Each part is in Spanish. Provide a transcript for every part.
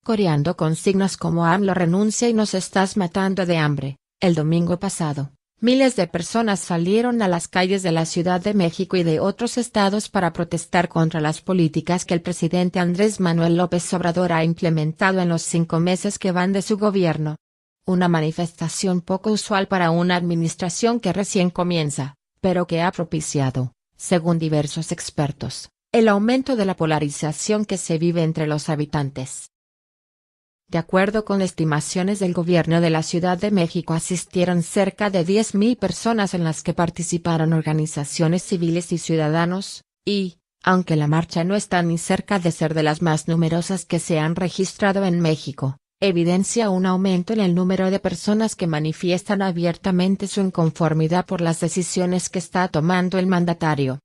coreando consignas como AMLO renuncia y nos estás matando de hambre. El domingo pasado, miles de personas salieron a las calles de la Ciudad de México y de otros estados para protestar contra las políticas que el presidente Andrés Manuel López Obrador ha implementado en los 5 meses que van de su gobierno. Una manifestación poco usual para una administración que recién comienza, pero que ha propiciado, según diversos expertos, el aumento de la polarización que se vive entre los habitantes. De acuerdo con estimaciones del gobierno de la Ciudad de México, asistieron cerca de 10,000 personas en las que participaron organizaciones civiles y ciudadanos, y, aunque la marcha no está ni cerca de ser de las más numerosas que se han registrado en México, evidencia un aumento en el número de personas que manifiestan abiertamente su inconformidad por las decisiones que está tomando el mandatario.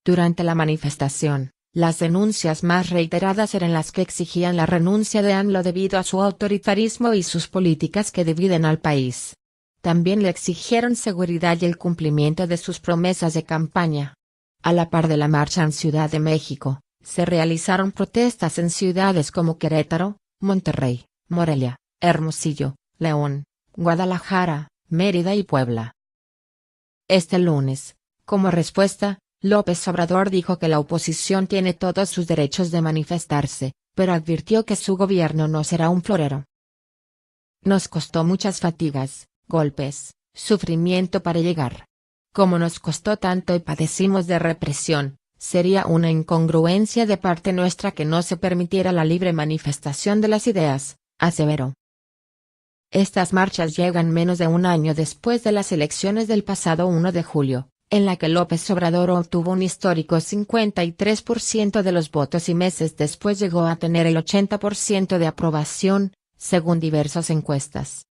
Durante la manifestación, las denuncias más reiteradas eran las que exigían la renuncia de AMLO debido a su autoritarismo y sus políticas que dividen al país. También le exigieron seguridad y el cumplimiento de sus promesas de campaña. A la par de la marcha en Ciudad de México, se realizaron protestas en ciudades como Querétaro, Monterrey, Morelia, Hermosillo, León, Guadalajara, Mérida y Puebla. Este lunes, como respuesta, López Obrador dijo que la oposición tiene todos sus derechos de manifestarse, pero advirtió que su gobierno no será un florero. Nos costó muchas fatigas, golpes, sufrimiento para llegar. Como nos costó tanto y padecimos de represión, sería una incongruencia de parte nuestra que no se permitiera la libre manifestación de las ideas, aseveró. Estas marchas llegan menos de un año después de las elecciones del pasado 1 de julio, en la que López Obrador obtuvo un histórico 53% de los votos y meses después llegó a tener el 80% de aprobación, según diversas encuestas.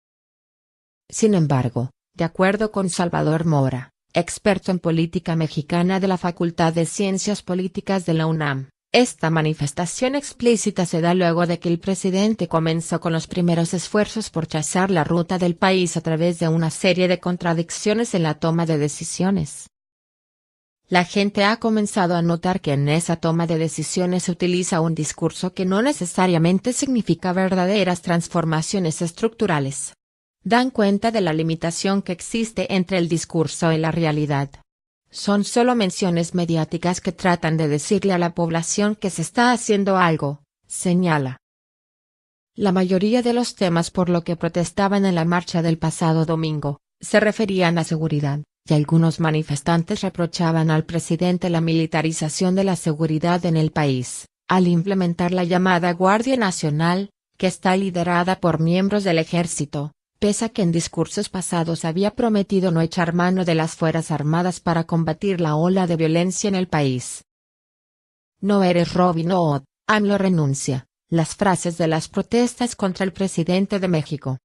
Sin embargo, de acuerdo con Salvador Mora, experto en política mexicana de la Facultad de Ciencias Políticas de la UNAM, esta manifestación explícita se da luego de que el presidente comenzó con los primeros esfuerzos por trazar la ruta del país a través de una serie de contradicciones en la toma de decisiones. La gente ha comenzado a notar que en esa toma de decisiones se utiliza un discurso que no necesariamente significa verdaderas transformaciones estructurales. Dan cuenta de la limitación que existe entre el discurso y la realidad. Son solo menciones mediáticas que tratan de decirle a la población que se está haciendo algo, señala. La mayoría de los temas por lo que protestaban en la marcha del pasado domingo, se referían a seguridad, y algunos manifestantes reprochaban al presidente la militarización de la seguridad en el país, al implementar la llamada Guardia Nacional, que está liderada por miembros del ejército, pese a que en discursos pasados había prometido no echar mano de las Fuerzas Armadas para combatir la ola de violencia en el país. No eres Robin Hood, AMLO renuncia, las frases de las protestas contra el presidente de México.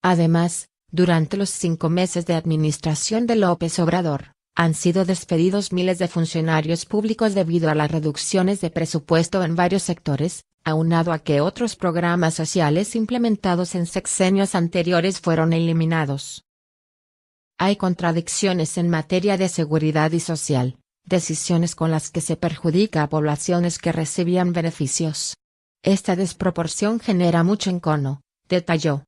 Además, durante los 5 meses de administración de López Obrador, han sido despedidos miles de funcionarios públicos debido a las reducciones de presupuesto en varios sectores, aunado a que otros programas sociales implementados en sexenios anteriores fueron eliminados. Hay contradicciones en materia de seguridad y social, decisiones con las que se perjudica a poblaciones que recibían beneficios. Esta desproporción genera mucho encono, detalló.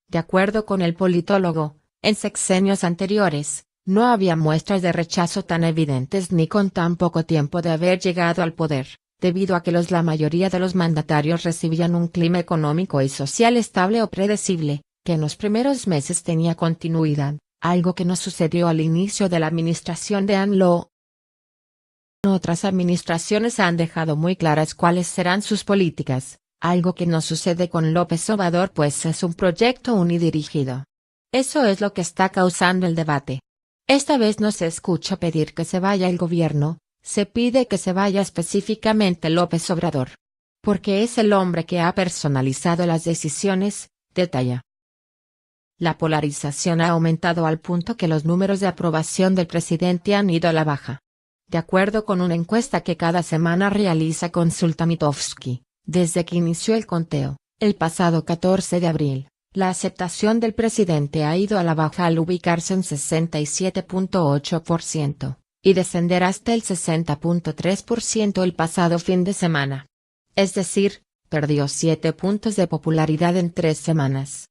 De acuerdo con el politólogo, en sexenios anteriores, no había muestras de rechazo tan evidentes ni con tan poco tiempo de haber llegado al poder, debido a que la mayoría de los mandatarios recibían un clima económico y social estable o predecible, que en los primeros meses tenía continuidad, algo que no sucedió al inicio de la administración de AMLO. Otras administraciones han dejado muy claras cuáles serán sus políticas, algo que no sucede con López Obrador pues es un proyecto unidirigido. Eso es lo que está causando el debate. Esta vez no se escucha pedir que se vaya el gobierno, se pide que se vaya específicamente López Obrador. Porque es el hombre que ha personalizado las decisiones, detalla. La polarización ha aumentado al punto que los números de aprobación del presidente han ido a la baja. De acuerdo con una encuesta que cada semana realiza Consulta Mitofsky, desde que inició el conteo, el pasado 14 de abril, la aceptación del presidente ha ido a la baja al ubicarse en 67.8%, y descender hasta el 60.3% el pasado fin de semana. Es decir, perdió 7 puntos de popularidad en 3 semanas.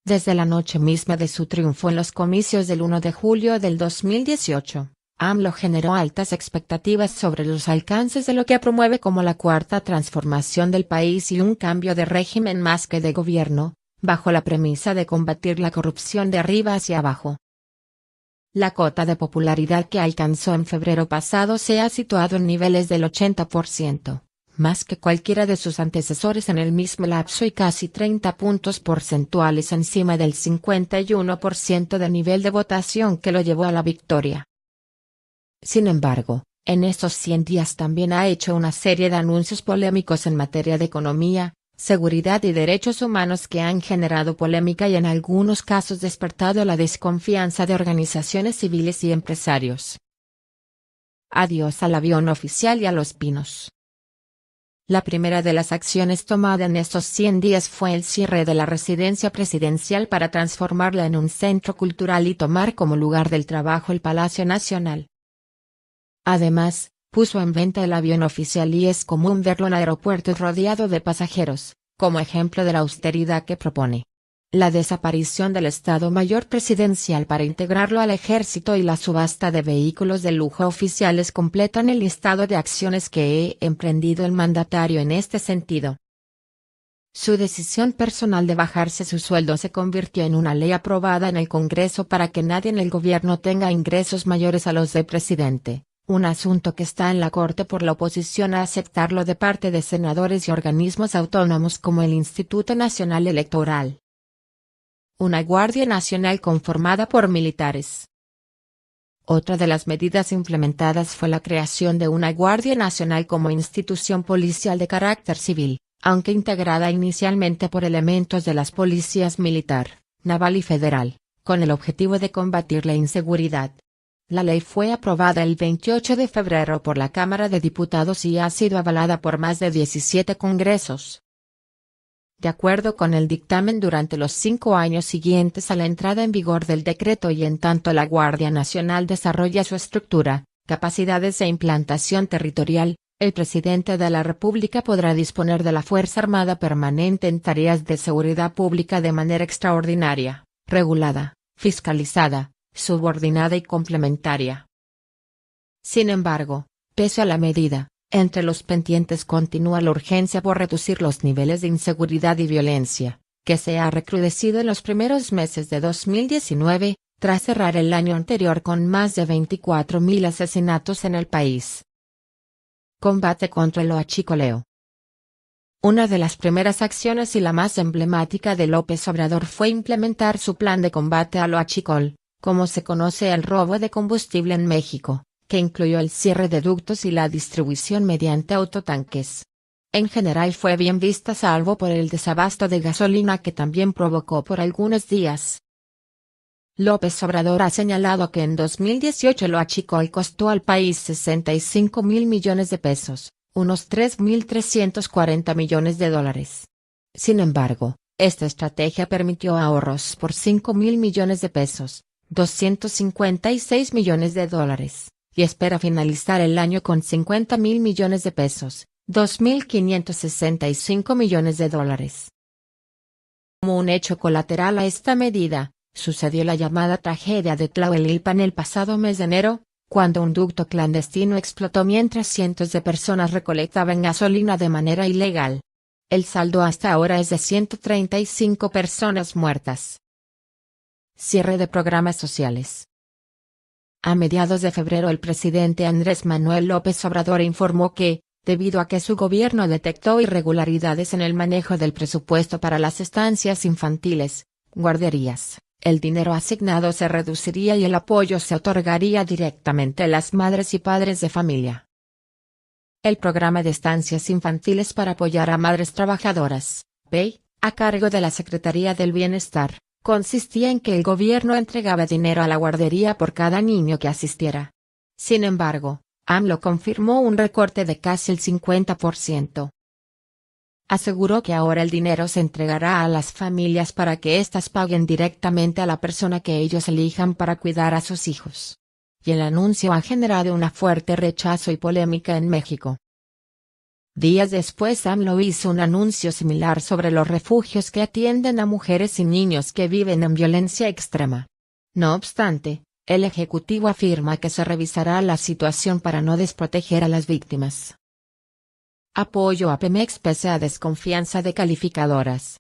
Desde la noche misma de su triunfo en los comicios del 1 de julio del 2018, AMLO generó altas expectativas sobre los alcances de lo que promueve como la cuarta transformación del país y un cambio de régimen más que de gobierno, bajo la premisa de combatir la corrupción de arriba hacia abajo. La cota de popularidad que alcanzó en febrero pasado se ha situado en niveles del 80%, más que cualquiera de sus antecesores en el mismo lapso y casi 30 puntos porcentuales encima del 51% de nivel de votación que lo llevó a la victoria. Sin embargo, en estos 100 días también ha hecho una serie de anuncios polémicos en materia de economía, seguridad y derechos humanos que han generado polémica y en algunos casos despertado la desconfianza de organizaciones civiles y empresarios. Adiós al avión oficial y a Los Pinos. La primera de las acciones tomada en estos 100 días fue el cierre de la residencia presidencial para transformarla en un centro cultural y tomar como lugar del trabajo el Palacio Nacional. Además, puso en venta el avión oficial y es común verlo en aeropuertos rodeado de pasajeros, como ejemplo de la austeridad que propone. La desaparición del Estado Mayor Presidencial para integrarlo al Ejército y la subasta de vehículos de lujo oficiales completan el listado de acciones que he emprendido el mandatario en este sentido. Su decisión personal de bajarse su sueldo se convirtió en una ley aprobada en el Congreso para que nadie en el gobierno tenga ingresos mayores a los del presidente, un asunto que está en la Corte por la oposición a aceptarlo de parte de senadores y organismos autónomos como el Instituto Nacional Electoral. Una Guardia Nacional conformada por militares. Otra de las medidas implementadas fue la creación de una Guardia Nacional como institución policial de carácter civil, aunque integrada inicialmente por elementos de las policías militar, naval y federal, con el objetivo de combatir la inseguridad. La ley fue aprobada el 28 de febrero por la Cámara de Diputados y ha sido avalada por más de 17 congresos. De acuerdo con el dictamen, durante los 5 años siguientes a la entrada en vigor del decreto y en tanto la Guardia Nacional desarrolla su estructura, capacidades e implantación territorial, el presidente de la República podrá disponer de la Fuerza Armada Permanente en tareas de seguridad pública de manera extraordinaria, regulada, fiscalizada, subordinada y complementaria. Sin embargo, pese a la medida, entre los pendientes continúa la urgencia por reducir los niveles de inseguridad y violencia, que se ha recrudecido en los primeros meses de 2019, tras cerrar el año anterior con más de 24.000 asesinatos en el país. Combate contra el huachicoleo. Una de las primeras acciones y la más emblemática de López Obrador fue implementar su plan de combate al huachicol, como se conoce el robo de combustible en México, que incluyó el cierre de ductos y la distribución mediante autotanques. En general fue bien vista salvo por el desabasto de gasolina que también provocó por algunos días. López Obrador ha señalado que en 2018 el huachicol costó al país 65.000 millones de pesos, unos 3.340 millones de dólares. Sin embargo, esta estrategia permitió ahorros por 5.000 millones de pesos, 256 millones de dólares, y espera finalizar el año con 50.000 millones de pesos, 2.565 millones de dólares. Como un hecho colateral a esta medida, sucedió la llamada tragedia de Tlahuelilpan el pasado mes de enero, cuando un ducto clandestino explotó mientras cientos de personas recolectaban gasolina de manera ilegal. El saldo hasta ahora es de 135 personas muertas. Cierre de programas sociales. A mediados de febrero el presidente Andrés Manuel López Obrador informó que, debido a que su gobierno detectó irregularidades en el manejo del presupuesto para las estancias infantiles, guarderías, el dinero asignado se reduciría y el apoyo se otorgaría directamente a las madres y padres de familia. El programa de estancias infantiles para apoyar a madres trabajadoras, PEI, a cargo de la Secretaría del Bienestar, consistía en que el gobierno entregaba dinero a la guardería por cada niño que asistiera. Sin embargo, AMLO confirmó un recorte de casi el 50%. Aseguró que ahora el dinero se entregará a las familias para que éstas paguen directamente a la persona que ellos elijan para cuidar a sus hijos. Y el anuncio ha generado un fuerte rechazo y polémica en México. Días después AMLO hizo un anuncio similar sobre los refugios que atienden a mujeres y niños que viven en violencia extrema. No obstante, el Ejecutivo afirma que se revisará la situación para no desproteger a las víctimas. Apoyo a Pemex pese a desconfianza de calificadoras.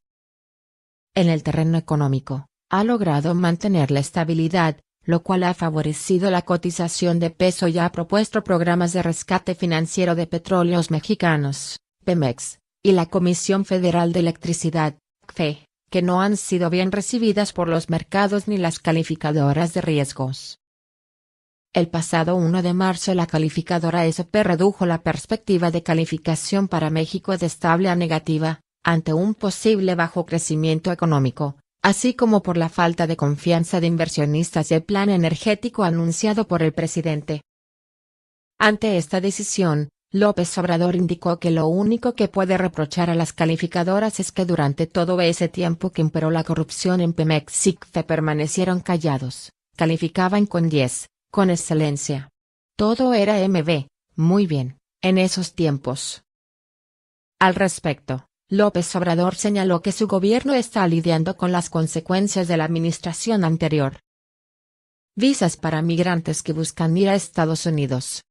En el terreno económico, ha logrado mantener la estabilidad, lo cual ha favorecido la cotización de peso y ha propuesto programas de rescate financiero de Petróleos Mexicanos, Pemex, y la Comisión Federal de Electricidad, CFE, que no han sido bien recibidas por los mercados ni las calificadoras de riesgos. El pasado 1 de marzo la calificadora S&P redujo la perspectiva de calificación para México de estable a negativa, ante un posible bajo crecimiento económico, así como por la falta de confianza de inversionistas y el plan energético anunciado por el presidente. Ante esta decisión, López Obrador indicó que lo único que puede reprochar a las calificadoras es que durante todo ese tiempo que imperó la corrupción en Pemex y CFE permanecieron callados, calificaban con 10, con excelencia. Todo era MB, muy bien, en esos tiempos. Al respecto, López Obrador señaló que su gobierno está lidiando con las consecuencias de la administración anterior. Visas para migrantes que buscan ir a Estados Unidos.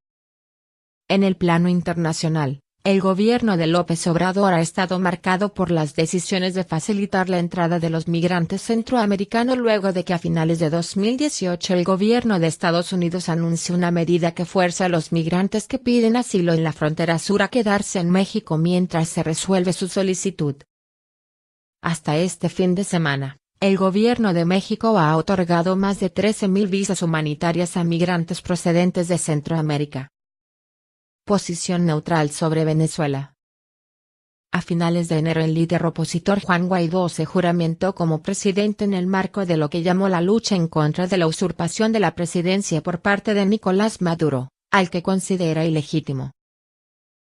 En el plano internacional, el gobierno de López Obrador ha estado marcado por las decisiones de facilitar la entrada de los migrantes centroamericanos luego de que a finales de 2018 el gobierno de Estados Unidos anunció una medida que fuerza a los migrantes que piden asilo en la frontera sur a quedarse en México mientras se resuelve su solicitud. Hasta este fin de semana, el gobierno de México ha otorgado más de 13,000 visas humanitarias a migrantes procedentes de Centroamérica. Posición neutral sobre Venezuela. A finales de enero el líder opositor Juan Guaidó se juramentó como presidente en el marco de lo que llamó la lucha en contra de la usurpación de la presidencia por parte de Nicolás Maduro, al que considera ilegítimo.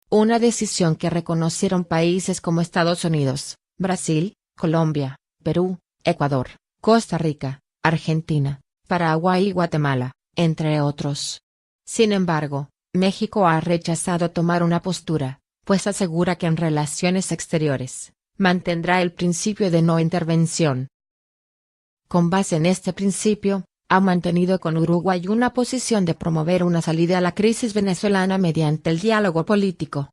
Una decisión que reconocieron países como Estados Unidos, Brasil, Colombia, Perú, Ecuador, Costa Rica, Argentina, Paraguay y Guatemala, entre otros. Sin embargo, México ha rechazado tomar una postura, pues asegura que en relaciones exteriores, mantendrá el principio de no intervención. Con base en este principio, ha mantenido con Uruguay una posición de promover una salida a la crisis venezolana mediante el diálogo político.